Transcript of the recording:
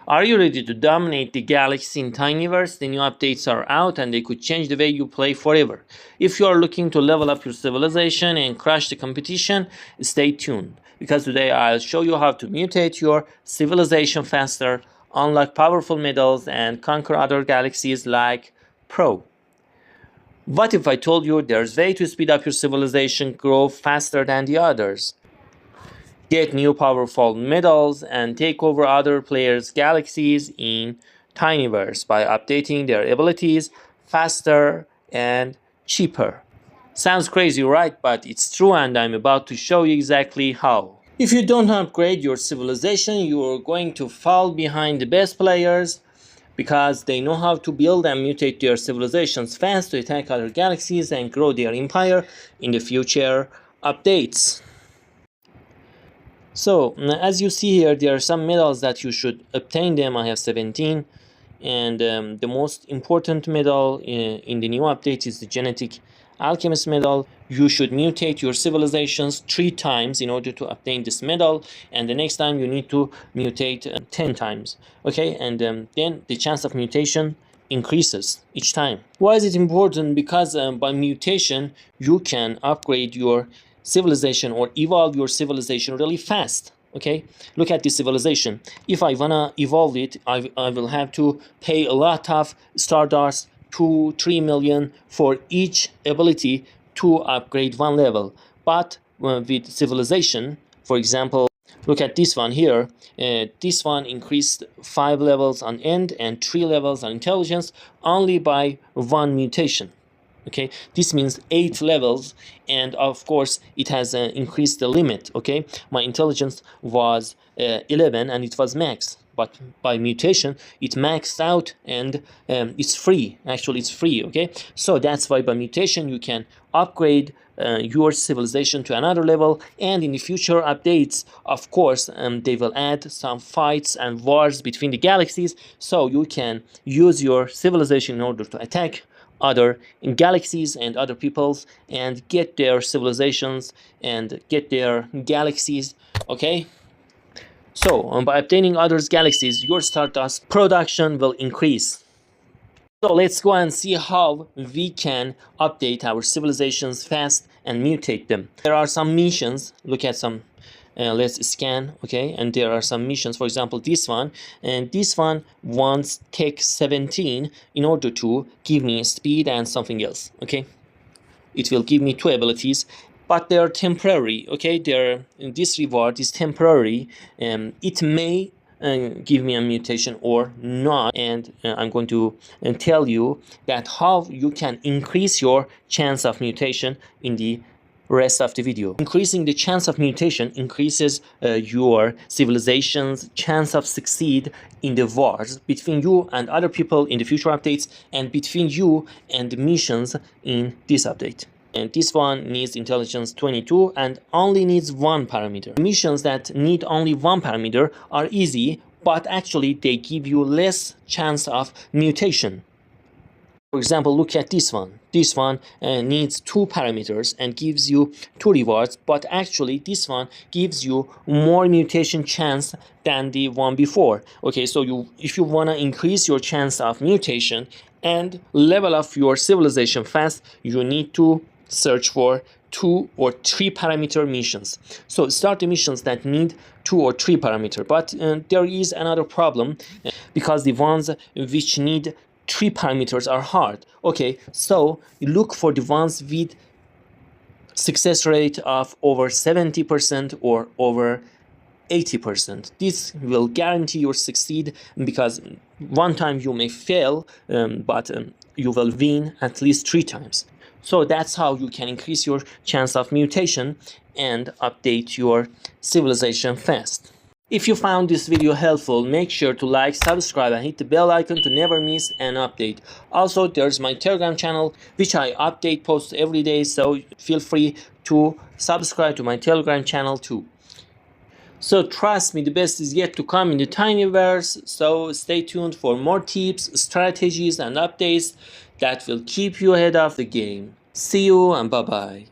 Are you ready to dominate the galaxy in Tinyverse? The new updates are out and they could change the way you play forever. If you are looking to level up your civilization and crush the competition, stay tuned. Because today I'll show you how to mutate your civilization faster, unlock powerful medals, and conquer other galaxies like Pro. What if I told you there's a way to speed up your civilization, grow faster than the others? Get new powerful medals and take over other players' galaxies in Tinyverse by updating their abilities faster and cheaper. Sounds crazy, right? But it's true, and I'm about to show you exactly how. If you don't upgrade your civilization, you are going to fall behind the best players because they know how to build and mutate their civilizations fast to attack other galaxies and grow their empire in the future updates. So as you see here, there are some medals that you should obtain them. I have 17, and the most important medal in the new update is the genetic alchemist medal. You should mutate your civilizations 3 times in order to obtain this medal, and the next time you need to mutate 10 times. Okay, and then the chance of mutation increases each time. Why is it important? Because by mutation you can upgrade your civilization or evolve your civilization really fast. Okay, look at this civilization. If I wanna evolve it, I will have to pay a lot of stardust, 2-3 million for each ability to upgrade one level. But with civilization, for example, look at this one here. This one increased 5 levels on end and 3 levels on intelligence only by 1 mutation. Okay, this means 8 levels, and of course it has increased the limit. Okay, my intelligence was 11 and it was max, but by mutation it maxed out and it's free. Actually it's free. Okay, so that's why by mutation you can upgrade your civilization to another level, and in the future updates, of course, they will add some fights and wars between the galaxies, so you can use your civilization in order to attack other galaxies and other peoples and get their civilizations and get their galaxies. Okay, so by obtaining others galaxies, your stardust production will increase. So let's go and see how we can update our civilizations fast and mutate them. There are some missions. Look at some. Let's scan. Okay, and there are some missions. For example, this one, and this one wants tech 17 in order to give me speed and something else. Okay, it will give me 2 abilities, but they are temporary. Okay, this reward is temporary. It may give me a mutation or not, and I'm going to tell you that how you can increase your chance of mutation in the rest of the video. Increasing the chance of mutation increases your civilization's chance of succeed in the wars between you and other people in the future updates, and between you and the missions in this update. And this one needs intelligence 22 and only needs 1 parameter. Missions that need only 1 parameter are easy, but actually they give you less chance of mutation. For example, look at this one. This one needs 2 parameters and gives you 2 rewards, but actually this one gives you more mutation chance than the one before. Okay, so if you want to increase your chance of mutation and level up your civilization fast, you need to search for 2 or 3 parameter missions. So start the missions that need 2 or 3 parameter, but there is another problem because the ones which need 3 parameters are hard. Okay, so look for the ones with success rate of over 70% or over 80%. This will guarantee you succeed, because one time you may fail, but you will win at least 3 times. So that's how you can increase your chance of mutation and update your civilization fast. If you found this video helpful, make sure to like, subscribe and hit the bell icon to never miss an update. Also, there's my Telegram channel which I update posts every day, so feel free to subscribe to my Telegram channel too. So trust me, the best is yet to come in the Tinyverse, so stay tuned for more tips, strategies and updates that will keep you ahead of the game. See you and bye bye.